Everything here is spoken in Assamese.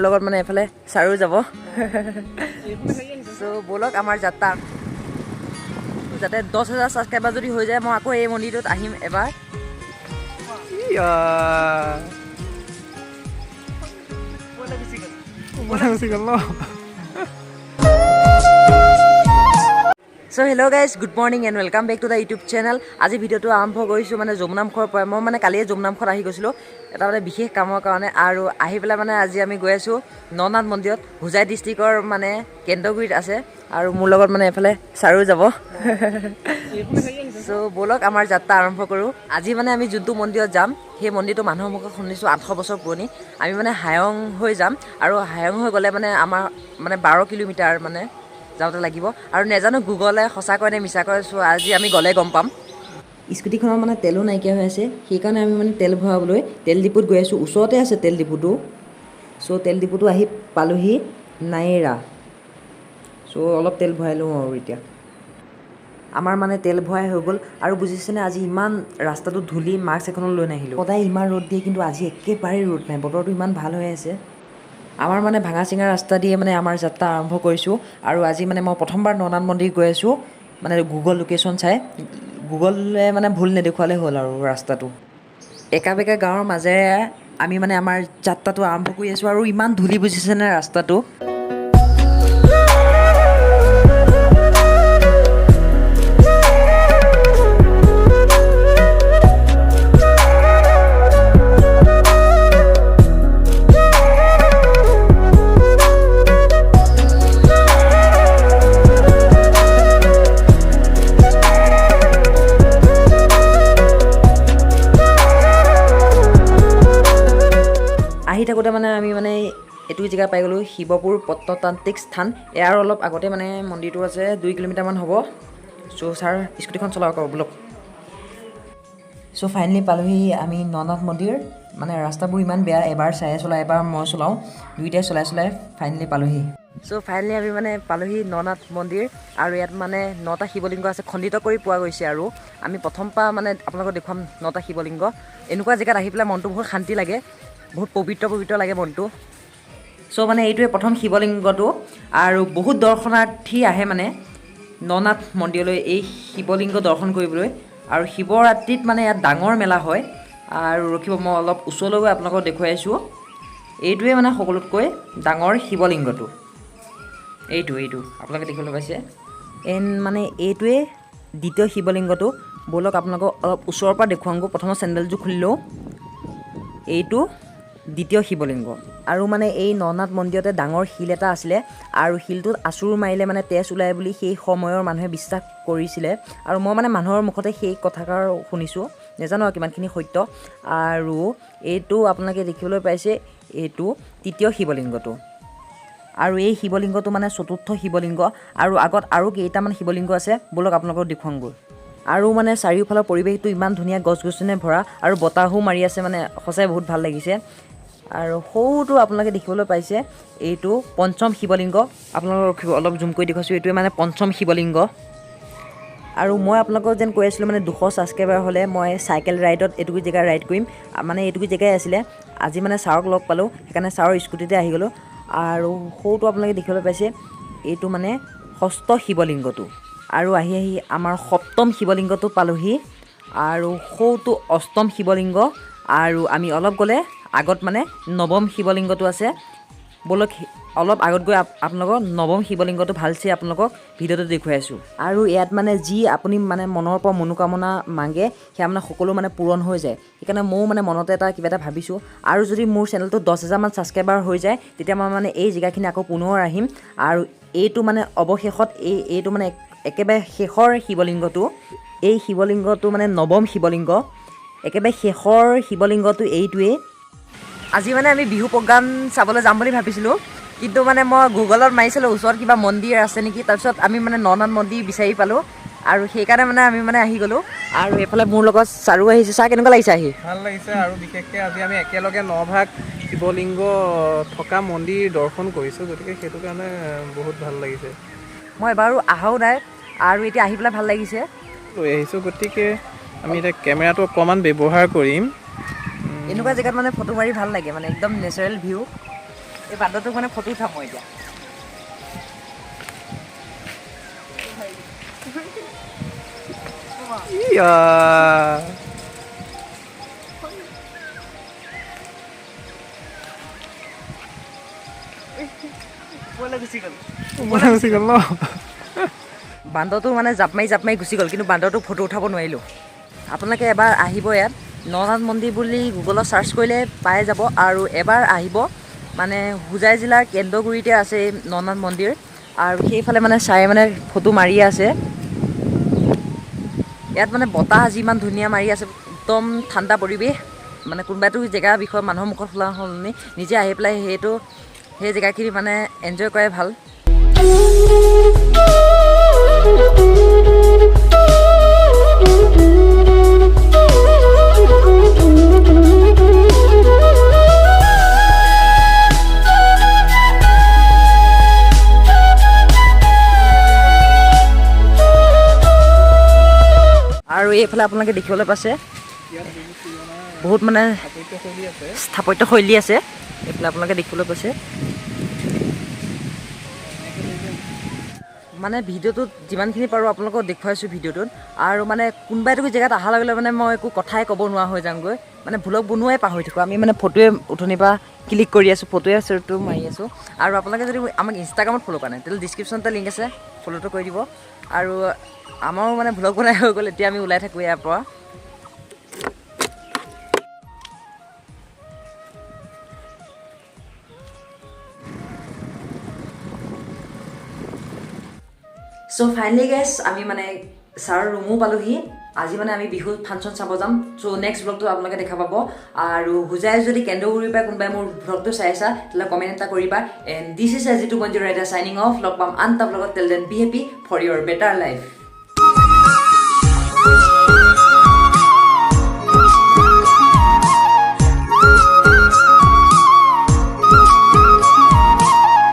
লগত মানে এফালে চাৰু যাব সো বলক আমাৰ যাত্ৰা যাতে 10,000 সাবস্ক্ৰাইবাৰ যদি হৈ যায় মই আকৌ এই মন্দিৰটোত আহিম এবাৰ So hello guys, good morning and welcome back to the YouTube channel. আজি ভিডিওটো আৰম্ভ কৰিছো মানে যমুনামখৰ পৰা মই মানে কালিয়ে যমুনামখৰ আহি গৈছিলো এটা মানে বিশেষ কামৰ কাৰণে আৰু আহি পেলাই মানে আজি আমি গৈ আছো ননাথ মন্দিৰত হুজাই ডিস্ট্ৰিক্টৰ মানে কেন্দ্ৰগুৰিত আছে আৰু মোৰ লগত মানে এফালে চাৰু যাব সো বলক আমাৰ যাত্ৰা আৰম্ভ কৰো আজি মানে আমি যোনটো মন্দিৰত যাম সেই মন্দিৰটো মানুহৰ মুখত শুনিছো 800 বছৰ পুৰণি আমি মানে হায়ং হৈ যাম আৰু হায়ং হৈ গলে মানে আমাৰ মানে 12 কিলোমিটাৰ মানে যাওঁতে লাগিব আৰু নেজানো গুগলে সঁচা কয় নে মিছা কয় সো আজি আমি গলে গম পাম স্কুটিখনৰ মানে তেলো নাইকিয়া হৈ আছে সেইকাৰণে আমি মানে তেল ভৰাবলৈ তেল ডিপুত গৈ আছো ওচৰতে আছে তেল ডিপুটো সো তেল ডিপুটো আহি পালোহি নাইৰা সো অলপ তেল ভৰাই লওঁ আৰু এতিয়া আমাৰ মানে তেল ভৰাই হৈ গ'ল আৰু বুজিছেনে আজি ইমান ৰাস্তাটো ধূলি মাস্ক এখন লৈ নাহিলোঁ সদায় ইমান ৰ'দ দিয়ে কিন্তু আজি একেবাৰে ৰ'দ নাই বতৰটো ইমান ভাল হৈ আছে আমাৰ মানে ভাঙা চিঙা ৰাস্তা দিয়ে মানে আমাৰ যাত্ৰা আৰম্ভ কৰিছোঁ আৰু আজি মানে মই প্ৰথমবাৰ ননাথ মন্দিৰ গৈ আছোঁ মানে গুগল লোকেশ্যন চাই গুগলে মানে ভুল নেদেখুৱালে হ'ল আৰু ৰাস্তাটো একা বেকা গাঁৱৰ মাজেৰে আমি মানে আমাৰ যাত্ৰাটো আৰম্ভ কৰি আছোঁ আৰু ইমান ধূলি বুজিছেনে ৰাস্তাটো আহি থাকোঁতে মানে আমি মানে এইটো জেগা পাই গ'লোঁ শিৱপুৰ প্ৰত্নতান্ত্ৰিক স্থান ইয়াৰ অলপ আগতে মানে মন্দিৰটো আছে 2 কিলোমিটাৰমান হ'ব চ' ছাৰ স্কুটিখন চলাওক বলক চ' ফাইনেলি পালোহি আমি ননাথ মন্দিৰ মানে ৰাস্তাবোৰ ইমান বেয়া এবাৰ চায়ে চলাই এবাৰ মই চলাওঁ দুইটাই চলাই ফাইনেলি পালোহি চ' ফাইনেলি আমি মানে পালোহি ননাথ মন্দিৰ আৰু ইয়াত মানে 9টা শিৱলিংগ আছে খণ্ডিত কৰি পোৱা গৈছে আৰু আমি প্ৰথম পৰা মানে আপোনালোকক দেখুৱাম 9টা শিৱলিংগ এনেকুৱা জেগাত আহি পেলাই মনটো বহুত শান্তি লাগে বহুত পবিত্ৰ লাগে মনটো চ' মানে এইটোৱে প্ৰথম শিৱলিংগটো আৰু বহুত দৰ্শনাৰ্থী আহে মানে ননাথ মন্দিৰলৈ এই শিৱলিংগ দৰ্শন কৰিবলৈ আৰু শিৱৰাত্ৰিত মানে ইয়াত ডাঙৰ মেলা হয় আৰু ৰখিব মই অলপ ওচৰলৈ গৈ আপোনালোকক দেখুৱাই আছোঁ এইটোৱে মানে সকলোতকৈ ডাঙৰ শিৱলিংগটো এইটো আপোনালোকে দেখিবলৈ পাইছে মানে এইটোৱে দ্বিতীয় শিৱলিংগটো ব'লক আপোনালোকক অলপ ওচৰৰ পৰা দেখুৱাওঁগৈ প্ৰথমত চেণ্ডেলযোৰ খুলি লওঁ এইটো দ্বিতীয় শিৱলিংগ আৰু মানে এই ননাথ মন্দিৰতে ডাঙৰ শিল এটা আছিলে আৰু শিলটোত আচুৰ মাৰিলে মানে তেজ ওলায় বুলি সেই সময়ৰ মানুহে বিশ্বাস কৰিছিলে আৰু মই মানে মানুহৰ মুখতে সেই কথাষাৰ শুনিছোঁ নাজানো কিমানখিনি সত্য আৰু এইটো আপোনালোকে দেখিবলৈ পাইছে এইটো তৃতীয় শিৱলিংগটো আৰু এই শিৱলিংগটো মানে চতুৰ্থ শিৱলিংগ আৰু আগত আৰু কেইটামান শিৱলিংগ আছে ব'লক আপোনালোকক দেখুৱাওঁগৈ আৰু মানে চাৰিওফালৰ পৰিৱেশটো ইমান ধুনীয়া গছ গছনিৰে ভৰা আৰু বতাহো মাৰি আছে মানে সঁচাই বহুত ভাল লাগিছে আৰু সৌটো আপোনালোকে দেখিবলৈ পাইছে এইটো পঞ্চম শিৱলিংগ আপোনালোকক অলপ জুম কৰি দেখুৱাইছোঁ এইটোৱে মানে পঞ্চম শিৱলিংগ আৰু মই আপোনালোকক যেন কৈ আছিলোঁ মানে 200 ছাবস্ক্ৰাইবাৰ হ'লে মই চাইকেল ৰাইডত এইটুকু জেগা ৰাইড কৰিম মানে এইটুকু জেগাই আছিলে আজি মানে ছাৰক লগ পালোঁ সেইকাৰণে ছাৰৰ স্কুটিতে আহি গ'লোঁ আৰু সৌটো আপোনালোকে দেখিবলৈ পাইছে এইটো মানে ষষ্ঠ শিৱলিংগটো আৰু আহি আমাৰ সপ্তম শিৱলিংগটো পালোহি আৰু সৌটো অষ্টম শিৱলিংগ আৰু আমি অলপ গ'লে আগত মানে নৱম শিৱলিংগটো আছে ব'লক অলপ আগত গৈ আপোনালোকক নৱম শিৱলিংগটো ভালছে আপোনালোকক ভিডিঅ'টো দেখুৱাই আছোঁ আৰু ইয়াত মানে যি আপুনি মানে মনৰ পৰা মনোকামনা মাগে সেয়া মানে সকলো মানে পূৰণ হৈ যায় সেইকাৰণে ময়ো মানে মনতে কিবা এটা ভাবিছোঁ আৰু যদি মোৰ চেনেলটো 10,000 মান ছাবস্ক্ৰাইবাৰ হৈ যায় তেতিয়া মই মানে এই জেগাখিনি আকৌ পুনৰ আহিম আৰু এইটো মানে অৱশেষত এইটো মানে একেবাৰে শেষৰ শিৱলিংগটো এই শিৱলিংগটো মানে নৱম শিৱলিংগ একেবাৰে শেষৰ শিৱলিংগটো এইটোৱেই আজি মানে আমি বিহু প্ৰগ্ৰাম চাবলৈ যাম বুলি ভাবিছিলোঁ কিন্তু মানে মই গুগলত মাৰিছিলোঁ ওচৰত কিবা মন্দিৰ আছে নেকি তাৰপিছত আমি মানে ননাথ মন্দিৰ বিচাৰি পালোঁ আৰু সেইকাৰণে মানে আমি মানে আহি গ'লোঁ আৰু এইফালে মোৰ লগত চাৰু আহিছে চাহ কেনেকুৱা লাগিছে আহি ভাল লাগিছে আৰু বিশেষকৈ আজি আমি একেলগে 9 ভাগ শিৱলিংগ থকা মন্দিৰ দৰ্শন কৰিছোঁ গতিকে সেইটো কাৰণে বহুত ভাল লাগিছে মই এবাৰো আহাও নাই আৰু এতিয়া আহি পেলাই ভাল লাগিছে লৈ আহিছোঁ গতিকে আমি এতিয়া কেমেৰাটো অকণমান ব্যৱহাৰ কৰিম এনেকুৱা জেগাত মানে ফটো মাৰি ভাল লাগে মানে একদম নেচাৰেল ভিউ এই বান্দৰটোক মানে ফটো উঠাম মই এতিয়া ইয়া ওপৰলৈ গুচি গ'ল ওপৰলৈ গুচি গ'ল ন বান্দৰটো মানে জাপ মাৰি গুচি গ'ল কিন্তু বান্দৰটোক ফটো উঠাব নোৱাৰিলোঁ আপোনালোকে এবাৰ আহিব ইয়াত নগাঁও মন্দিৰ বুলি গুগলত চাৰ্চ কৰিলে পাই যাব আৰু এবাৰ আহিব মানে হোজাই জিলাৰ কেন্দ্ৰগুৰিতে আছে এই নগাঁও মন্দিৰ আৰু সেইফালে মানে চাই মানে ফটো মাৰি আছে ইয়াত মানে বতাহ যিমান ধুনীয়া মাৰি আছে একদম ঠাণ্ডা পৰিৱেশ মানে কোনোবাটো জেগাৰ বিষয়ে মানুহৰ মুখত শুনা সলনি নিজে আহি পেলাই সেই জেগাখিনি মানে এনজয় কৰাই ভাল আৰু এইফালে আপোনালোকে দেখিবলৈ পাইছে বহুত মানে স্থাপত্যশৈলী আছে এইফালে আপোনালোকে দেখিবলৈ পাইছে মানে ভিডিঅ'টোত যিমানখিনি পাৰোঁ আপোনালোকক দেখুৱাইছোঁ ভিডিঅ'টোত আৰু মানে কোনোবা এটুকুৰ জেগাত অহাৰ লগে লগে মানে মই একো কথাই ক'ব নোৱাৰা হৈ যামগৈ মানে ভ্লগ বনোৱাই পাহৰি থাকোঁ আমি মানে ফটোৱে উঠনিৰ পৰা ক্লিক কৰি আছোঁ ফটোৱে আছোটো মাৰি আছোঁ আৰু আপোনালোকে যদি আমাক ইনষ্টাগ্ৰামত ফ'ল' কৰা নাই তেতিয়াহ'লে ডিছক্ৰিপশ্যনতে লিংক আছে ফ'ল'টো কৰি দিব আৰু আমাৰো মানে ভ্লগ বনাই হৈ গ'ল এতিয়া আমি ওলাই থাকোঁ ইয়াৰ পৰা চ' ফাইনেলি গেছ আমি মানে ছাৰৰ ৰুমো পালোহি আজি মানে আমি বিহু ফাংচন চাব যাম চ' নেক্সট ব্লগটো আপোনালোকে দেখা পাব আৰু হোজাই যদি কেন্দ্ৰগুৰিৰ পৰা কোনোবাই মোৰ ব্লগটো চাই আছা তেতিয়াহ'লে কমেণ্ট এটা কৰিবা এণ্ড দিছ ইজ এজ 2.0 এটা চাইনিং অফ লগ পাম আন এটা ব্লগত tell then be happy for your better life